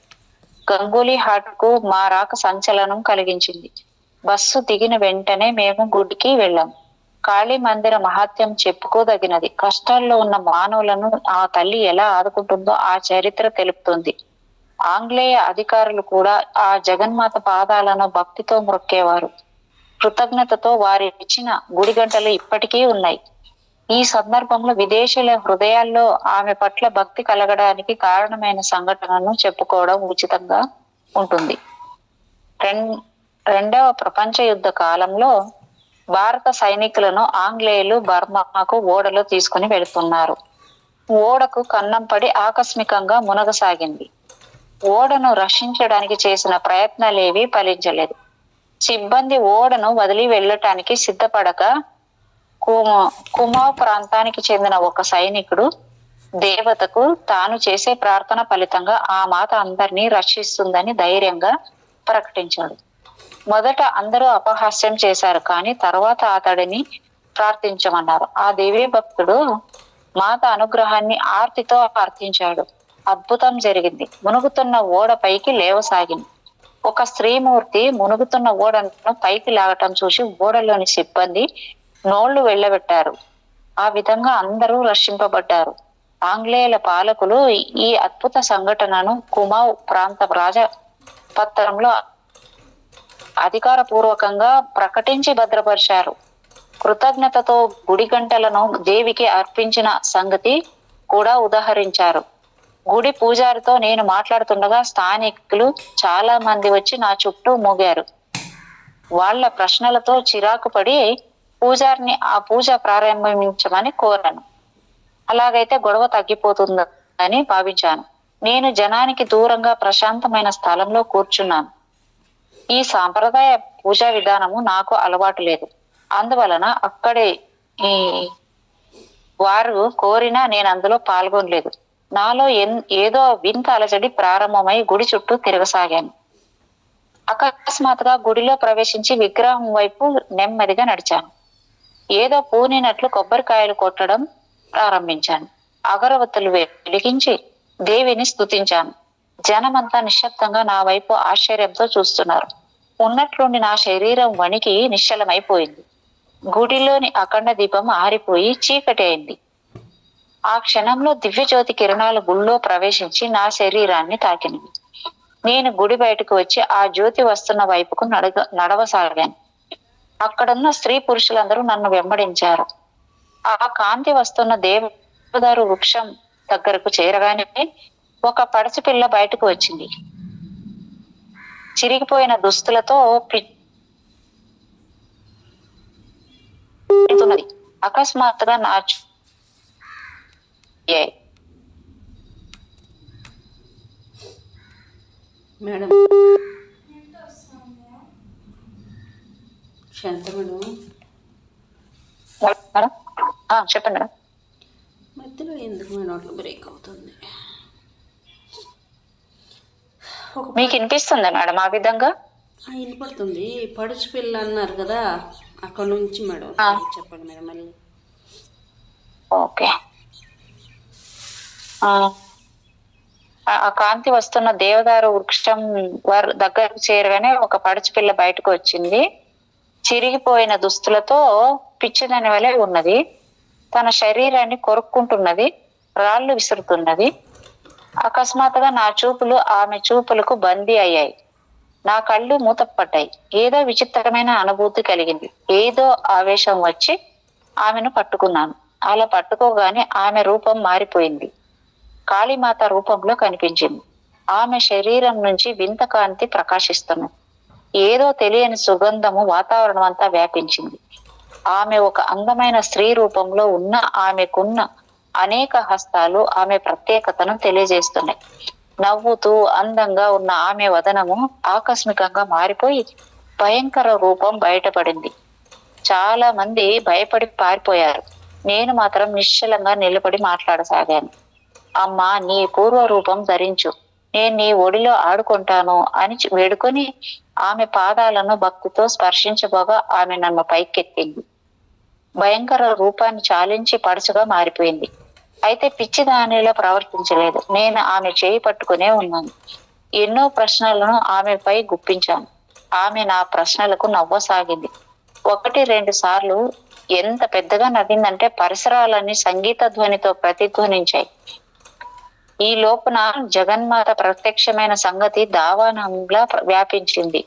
గంగూలీ హార్ట్ కు మా రాక సంచలనం కలిగించింది. బస్సు దిగిన వెంటనే మేము గుడికి వెళ్ళాం. కాళీ మందిర మహాత్యం చెప్పుకోదగినది. కష్టాల్లో ఉన్న మానవులను ఆ తల్లి ఎలా ఆదుకుంటుందో ఆ చరిత్ర తెలుపుతుంది. ఆంగ్లేయ అధికారులు కూడా ఆ జగన్మాత పాదాలను భక్తితో మొక్కేవారు. కృతజ్ఞతతో వారి ఇచ్చిన గుడి గంటలు ఇప్పటికీ ఉన్నాయి. ఈ సందర్భంలో విదేశీయుల హృదయాల్లో ఆమె పట్ల భక్తి కలగడానికి కారణమైన సంఘటనను చెప్పుకోవడం ఉచితంగా ఉంటుంది. రెండవ ప్రపంచ యుద్ధ కాలంలో భారత సైనికులను ఆంగ్లేయులు బర్మాకు ఓడలో తీసుకుని వెళుతున్నారు. ఓడకు కన్నం పడి ఆకస్మికంగా మునగసాగింది. ఓడను రక్షించడానికి చేసిన ప్రయత్నాలేవీ ఫలించలేదు. సిబ్బంది ఓడను వదిలి వెళ్ళటానికి సిద్ధపడక కుమావ్ ప్రాంతానికి చెందిన ఒక సైనికుడు దేవతకు తాను చేసే ప్రార్థన ఫలితంగా ఆ మాత అందరినీ రక్షిస్తుందని ధైర్యంగా ప్రకటించాడు. మొదట అందరూ అపహాస్యం చేశారు, కానీ తర్వాత అతడిని ప్రార్థించమన్నారు. ఆ దేవీ భక్తుడు మాత అనుగ్రహాన్ని ఆర్తితో ప్రార్థించాడు. అద్భుతం జరిగింది. మునుగుతున్న ఓడ పైకి లేవసాగింది. ఒక స్త్రీమూర్తి మునుగుతున్న ఓడను పైకి లాగటం చూసి ఓడలోని సిబ్బంది నోళ్లు వెళ్ళబెట్టారు. ఆ విధంగా అందరూ రక్షింపబడ్డారు. ఆంగ్లేయుల పాలకులు ఈ అద్భుత సంఘటనను కుమావ్ ప్రాంత రాజపత్రంలో అధికారపూర్వకంగా ప్రకటించి భద్రపరిచారు. కృతజ్ఞతతో గుడి గంటలను దేవికి అర్పించిన సంగతి కూడా ఉదహరించారు. గుడి పూజారితో నేను మాట్లాడుతుండగా స్థానికులు చాలా మంది వచ్చి నా చుట్టూ మోగారు. వాళ్ళ ప్రశ్నలతో చిరాకు పడి పూజారిని ఆ పూజ ప్రారంభించమని కోరాను. అలాగైతే గొడవ తగ్గిపోతుందని భావించాను. నేను జనానికి దూరంగా ప్రశాంతమైన స్థలంలో కూర్చున్నాను. ఈ సాంప్రదాయ పూజా విధానము నాకు అలవాటు లేదు. అందువలన అక్కడే వారు కోరినా నేను అందులో పాల్గొనలేదు. నాలో ఏదో వింత అలజడి ప్రారంభమై గుడి చుట్టూ తిరగసాగాను. అకస్మాత్తుగా గుడిలో ప్రవేశించి విగ్రహం వైపు నెమ్మదిగా నడిచాను. ఏదో పూనినట్లు కొబ్బరికాయలు కొట్టడం ప్రారంభించాను. అగరవత్తులు వెలిగించి దేవిని స్తుతించాను. జనమంతా నిశ్శబ్దంగా నా వైపు ఆశ్చర్యంతో చూస్తున్నారు. ఉన్నట్లుండి నా శరీరం వణికి నిశ్చలమైపోయింది. గుడిలోని అఖండ దీపం ఆరిపోయి చీకటి అయింది. ఆ క్షణంలో దివ్యజ్యోతి కిరణాలు గుళ్ళో ప్రవేశించి నా శరీరాన్ని తాకినవి. నేను గుడి బయటకు వచ్చి ఆ జ్యోతి వస్తున్న వైపుకు నడవసాగాను. అక్కడున్న స్త్రీ పురుషులందరూ నన్ను వెంబడించారు. ఆ కాంతి వస్తున్న దేవదారు వృక్షం దగ్గరకు చేరగానే ఒక పడచిపిల్ల బయటకు వచ్చింది. చిరిగిపోయిన దుస్తులతో అకస్మాత్తుగా నా మేడం శాంత మేడం చెప్పండి మేడం. మధ్యలో ఎందుకు మేడం అట్లా బ్రేక్ అవుతుంది? మీకు వినిపిస్తుందా మేడం ఆ విధంగా? వినపడుతుంది. పడుచు పిల్ల అన్నారు కదా, అక్కడ నుంచి మేడం చెప్పండి మేడం మళ్ళీ. ఓకే. ఆ కాంతి వస్తున్న దేవదారు వృక్షం వారు దగ్గరకు చేరగానే ఒక పడుచు పిల్ల బయటకు వచ్చింది. చిరిగిపోయిన దుస్తులతో పిచ్చిదని వలె ఉన్నది. తన శరీరాన్ని కొరుక్కుంటున్నది, రాళ్ళు విసురుతున్నది. అకస్మాత్తుగా నా చూపులు ఆమె చూపులకు బందీ అయ్యాయి. నా కళ్ళు మూతపడ్డాయి. ఏదో విచిత్రమైన అనుభూతి కలిగింది. ఏదో ఆవేశం వచ్చి ఆమెను పట్టుకున్నాను. అలా పట్టుకోగానే ఆమె రూపం మారిపోయింది. కాళీమాత రూపంలో కనిపించింది. ఆమె శరీరం నుంచి వింత కాంతి ప్రకాశిస్తున్నది. ఏదో తెలియని సుగంధము వాతావరణం అంతా వ్యాపించింది. ఆమె ఒక అందమైన స్త్రీ రూపంలో ఉన్న ఆమెకున్న అనేక హస్తాలు ఆమె ప్రత్యేకతను తెలియజేస్తున్నాయి. నవ్వుతూ అందంగా ఉన్న ఆమె వదనము ఆకస్మికంగా మారిపోయి భయంకర రూపం బయటపడింది. చాలా మంది భయపడి పారిపోయారు. నేను మాత్రం నిశ్చలంగా నిలబడి మాట్లాడసాగాను. అమ్మా, నీ పూర్వ రూపం ధరించు, నేను నీ ఒడిలో ఆడుకుంటాను అని వేడుకొని ఆమె పాదాలను భక్తితో స్పర్శించబోగా ఆమె నన్ను పైకెత్తింది. భయంకర రూపాన్ని చాలించి పడుచుగా మారిపోయింది. అయితే పిచ్చి దానిలో ప్రవర్తించలేదు. నేను ఆమె చేయి పట్టుకునే ఉన్నాను. ఎన్నో ప్రశ్నలను ఆమెపై గుప్పించాను. ఆమె నా ప్రశ్నలకు నవ్వసాగింది. 1-2 సార్లు ఎంత పెద్దగా నవ్విందంటే పరిసరాలన్నీ సంగీత ధ్వనితో ప్రతిధ్వనించాయి. ఈ లోపున జగన్మాత ప్రత్యక్షమైన సంగతి దావానంలా వ్యాపించింది.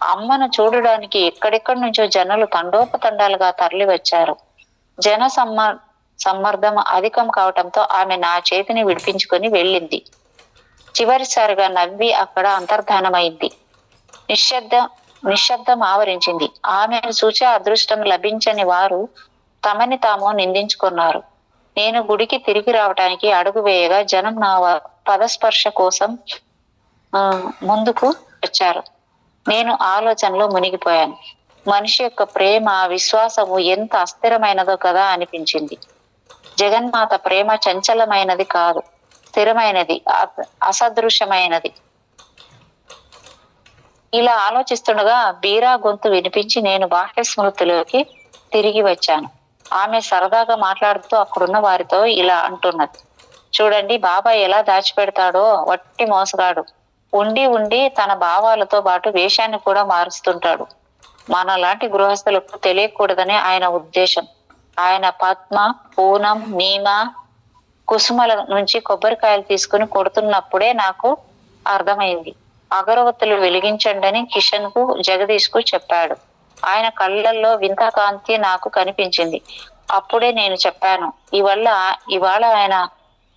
అమ్మను చూడడానికి ఎక్కడెక్కడి నుంచో జనులు తండోపతండాలుగా తరలి వచ్చారు. జన సమ్మర్దం అధికం కావటంతో ఆమె నా చేతిని విడిపించుకొని వెళ్ళింది. చివరిసారిగా నవ్వి అక్కడ అంతర్ధానమైంది. నిశ్శబ్దం ఆవరించింది. ఆమెను చూచే అదృష్టం లభించని వారు తమని తాము నిందించుకున్నారు. నేను గుడికి తిరిగి రావటానికి అడుగు వేయగా జనం నా పదస్పర్శ కోసం ముందుకు వచ్చారు. నేను ఆలోచనలో మునిగిపోయాను. మనిషి యొక్క ప్రేమ, విశ్వాసము ఎంత అస్థిరమైనదో కదా అనిపించింది. జగన్మాత ప్రేమ చంచలమైనది కాదు, స్థిరమైనది, అసదృశ్యమైనది. ఇలా ఆలోచిస్తుండగా బీరా గొంతు వినిపించి నేను బాహ్య స్మృతిలోకి తిరిగి వచ్చాను. ఆమె సరదాగా మాట్లాడుతూ అక్కడున్న వారితో ఇలా అంటున్నది, చూడండి బాబాయ్ ఎలా దాచిపెడతాడో, వట్టి మోసగాడు. ఉండి ఉండి తన భావాలతో పాటు వేషాన్ని కూడా మారుస్తుంటాడు. మనలాంటి గృహస్థులకు తెలియకూడదని ఆయన ఉద్దేశం. ఆయన పద్మ, పూనం, నీమ, కుసుమల నుంచి కొబ్బరికాయలు తీసుకుని కొడుతున్నప్పుడే నాకు అర్థమైంది. అగరవత్తులు వెలిగించండి అని కిషన్ కు, జగదీష్ కు చెప్పాడు. ఆయన కళ్ళల్లో వింత కాంతి నాకు కనిపించింది. అప్పుడే నేను చెప్పాను, ఇవాళ ఆయన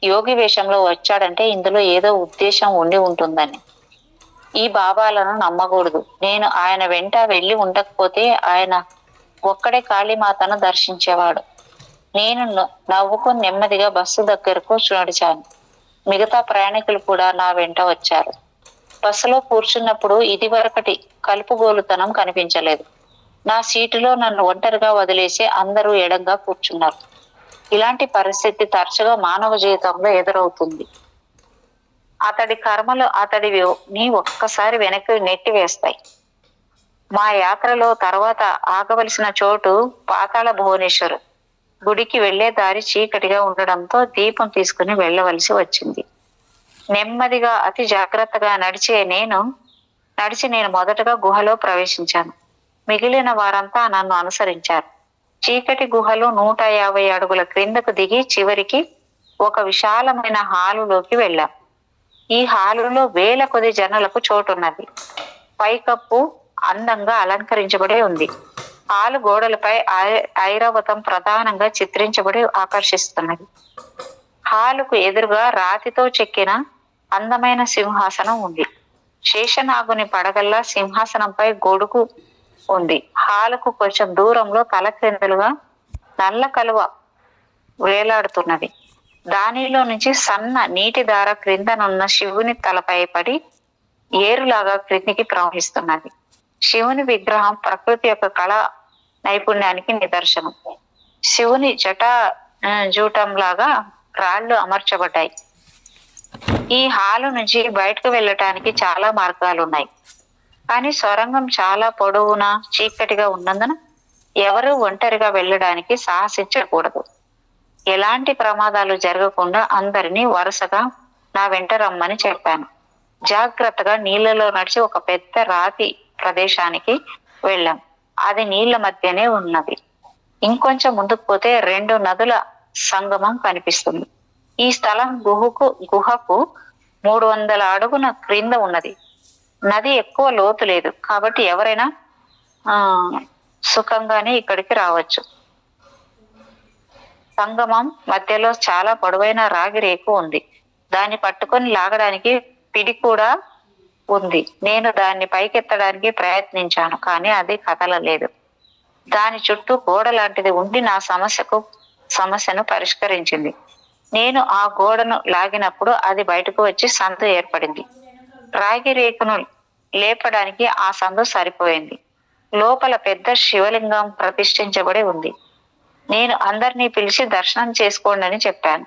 యోగి వేషంలో వచ్చాడంటే ఇందులో ఏదో ఉద్దేశం ఉండి ఉంటుందని. ఈ భావాలను నమ్మకూడదు. నేను ఆయన వెంట వెళ్ళి ఉండకపోతే ఆయన ఒక్కడే కాళీమాతను దర్శించేవాడు. నేను నవ్వుకుని నెమ్మదిగా బస్సు దగ్గరకు నడిచాను. మిగతా ప్రయాణికులు కూడా నా వెంట వచ్చారు. బస్సులో కూర్చున్నప్పుడు ఇదివరకటి కలుపుగోలుతనం కనిపించలేదు. నా సీటులో నన్ను ఒంటరిగా వదిలేసి అందరూ ఎడంగా కూర్చున్నారు. ఇలాంటి పరిస్థితి తరచుగా మానవ జీవితంలో ఎదురవుతుంది. అతడి కర్మలు అతడిని ఒక్కసారి వెనక్కి నెట్టి వేస్తాయి. మా యాత్రలో తర్వాత ఆగవలసిన చోటు పాతాళ భువనేశ్వర్. గుడికి వెళ్లే దారి చీకటిగా ఉండడంతో దీపం తీసుకుని వెళ్ళవలసి వచ్చింది. నెమ్మదిగా అతి జాగ్రత్తగా నడిచి నేను మొదటగా గుహలో ప్రవేశించాను. మిగిలిన వారంతా నన్ను అనుసరించారు. చీకటి గుహలో 150 అడుగుల క్రిందకు దిగి చివరికి ఒక విశాలమైన హాలులోకి వెళ్ళాం. ఈ హాలులో వేల కొద్ది జనాలకు చోటున్నది. పైకప్పు అందంగా అలంకరించబడి ఉంది. హాలు గోడలపై ఐరావతం ప్రధానంగా చిత్రించబడి ఆకర్షిస్తున్నది. హాలుకు ఎదురుగా రాతితో చెక్కిన అందమైన సింహాసనం ఉంది. శేషనాగుని పడగల్లా సింహాసనంపై గొడుగు ఉంది. హాలుకు కొంచెం దూరంలో తలక్రిందులుగా నల్ల కలువ వేలాడుతున్నది. దానిలో నుంచి సన్న నీటి దార క్రిందనున్న శివుని తలపై పడి ఏరులాగా క్రిందికి ప్రవహిస్తున్నది. శివుని విగ్రహం ప్రకృతి యొక్క కళా నైపుణ్యానికి నిదర్శనం. శివుని జూటంలాగా రాళ్లు అమర్చబడ్డాయి. ఈ హాలు నుంచి బయటకు వెళ్ళటానికి చాలా మార్గాలు ఉన్నాయి. కానీ సొరంగం చాలా పొడవునా చీకటిగా ఉన్నందున ఎవరు ఒంటరిగా వెళ్ళడానికి సాహసించకూడదు. ఎలాంటి ప్రమాదాలు జరగకుండా అందరినీ వరుసగా నా వెంట రమ్మని చెప్పాను. జాగ్రత్తగా నీళ్లలో నడిచి ఒక పెద్ద రాతి ప్రదేశానికి వెళ్ళాం. అది నీళ్ల మధ్యనే ఉన్నది. ఇంకొంచెం ముందుకు పోతే 2 నదుల సంగమం కనిపిస్తుంది. ఈ స్థలం గుహకు 300 అడుగుల క్రింద ఉన్నది. నది ఎక్కువ లోతు లేదు కాబట్టి ఎవరైనా సుఖంగానే ఇక్కడికి రావచ్చు. సంగమం మధ్యలో చాలా పొడవైన రాగి రేకు ఉంది. దాన్ని పట్టుకొని లాగడానికి పిడి కూడా ఉంది. నేను దాన్ని పైకెత్తడానికి ప్రయత్నించాను, కానీ అది కదలలేదు. దాని చుట్టూ గోడ లాంటిది ఉండి నా సమస్యను పరిష్కరించింది. నేను ఆ గోడను లాగినప్పుడు అది బయటకు వచ్చి సందు ఏర్పడింది. రాగి రేకును లేపడానికి ఆ సందు సరిపోయింది. లోపల పెద్ద శివలింగం ప్రతిష్ఠించబడి ఉంది. నేను అందరినీ పిలిచి దర్శనం చేసుకోండి అని చెప్పాను.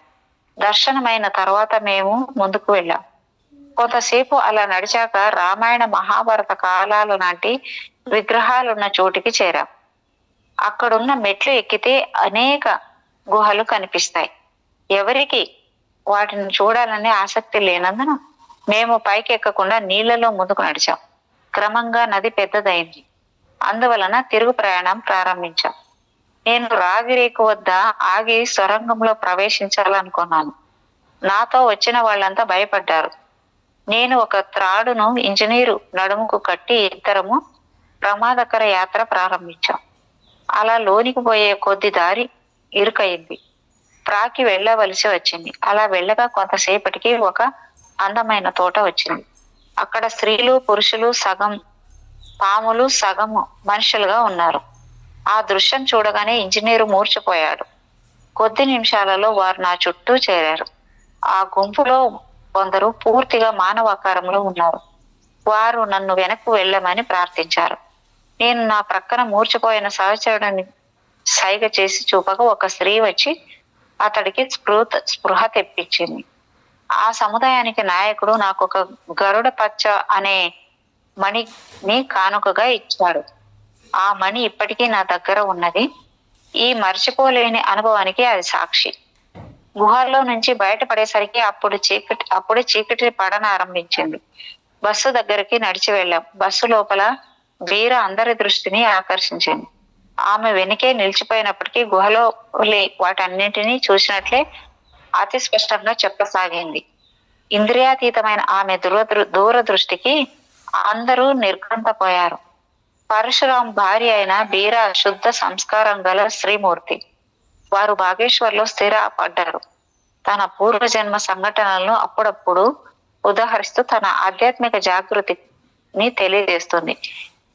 దర్శనమైన తర్వాత మేము ముందుకు వెళ్ళాం. కొంతసేపు అలా నడిచాక రామాయణ మహాభారత కాలాల నాటి విగ్రహాలున్న చోటికి చేరాం. అక్కడున్న మెట్లు ఎక్కితే అనేక గుహలు కనిపిస్తాయి. ఎవరికి వాటిని చూడాలనే ఆసక్తి లేనందున మేము పైకి ఎక్కకుండా నీళ్లలో ముందుకు నడిచాం. క్రమంగా నది పెద్దదైంది. అందువలన తిరుగు ప్రయాణం ప్రారంభించాం. నేను రాగిరేకు వద్ద ఆగి సొరంగంలో ప్రవేశించాలనుకున్నాను. నాతో వచ్చిన వాళ్ళంతా భయపడ్డారు. నేను ఒక త్రాడును ఇంజనీరు నడుముకు కట్టి ఇద్దరము ప్రమాదకర యాత్ర ప్రారంభించాం. అలా లోనికి పోయే కొద్ది దారి ఇరుకయింది. ప్రాకి వెళ్ళవలసి వచ్చింది. అలా వెళ్ళగా కొంతసేపటికి ఒక అందమైన తోట వచ్చింది. అక్కడ స్త్రీలు పురుషులు సగం పాములు సగం మనుషులుగా ఉన్నారు. ఆ దృశ్యం చూడగానే ఇంజనీరు మూర్ఛపోయాడు. కొద్ది నిమిషాలలో వారు నా చుట్టూ చేరారు. ఆ గుంపులో కొందరు పూర్తిగా మానవాకారంలో ఉన్నారు. వారు నన్ను వెనక్కు వెళ్ళమని ప్రార్థించారు. నేను నా ప్రక్కన మూర్చిపోయిన సహచరుడిని సైగ చేసి చూపగా ఒక స్త్రీ వచ్చి అతడికి స్పృహ తెప్పించింది. ఆ సముదాయానికి నాయకుడు నాకు ఒక గరుడ పచ్చ అనే మణిని కానుకగా ఇచ్చాడు. ఆ మణి ఇప్పటికీ నా దగ్గర ఉన్నది. ఈ మర్చిపోలేని అనుభవానికి అది సాక్షి. గుహల్లో నుంచి బయటపడేసరికి అప్పుడే చీకటి పడనారంభించింది. బస్సు దగ్గరికి నడిచి వెళ్ళాం. బస్సు లోపల వీర అందరి దృష్టిని ఆకర్షించింది. ఆమె వెనుకే నిలిచిపోయినప్పటికీ గుహలో వాటన్నింటినీ చూసినట్లే అతి స్పష్టంగా చెప్పసాగింది. ఇంద్రియాతీతమైన ఆమె దూరదృష్టికి అందరూ నిర్ఘంతపోయారు. పరశురాం భార్య అయిన బీర శుద్ధ సంస్కారం గల శ్రీమూర్తి. వారు బాగేశ్వర్లో స్థిరపడ్డారు. తన పూర్వజన్మ సంఘటనలను అప్పుడప్పుడు ఉదాహరిస్తూ తన ఆధ్యాత్మిక జాగృతిని తెలియజేస్తుంది.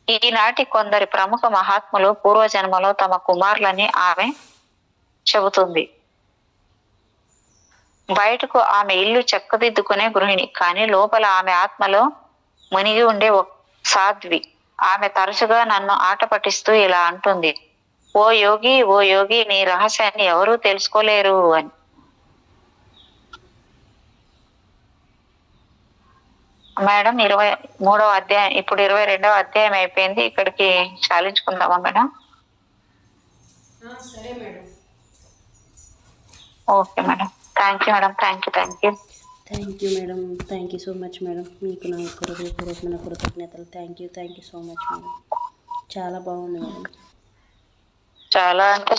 ఈనాటి కొందరి ప్రముఖ మహాత్ములు పూర్వజన్మలో తమ కుమారులని ఆమె చెబుతుంది. బయటకు ఆమె ఇల్లు చెక్కదిద్దుకునే గృహిణి, కానీ లోపల ఆమె ఆత్మలో మునిగి ఉండే ఒక సాధ్వి. ఆమె తరచుగా నన్ను ఆట పట్టిస్తూ ఇలా అంటుంది, ఓ యోగి, నీ రహస్యాన్ని ఎవరూ తెలుసుకోలేరు అని. మేడం 23వ అధ్యాయం, ఇప్పుడు 22వ అధ్యాయం అయిపోయింది. ఇక్కడికి చాలించుకుందామా మేడం? సరే madam. Okay madam. Thank you madam. Thank you madam. Thank you so much madam. మీకు నా యొక్క హృదయపూర్వకమైన కృతజ్ఞతలు. Thank you so much madam. చాలా బాగుంది మేడం. చాలా అంటే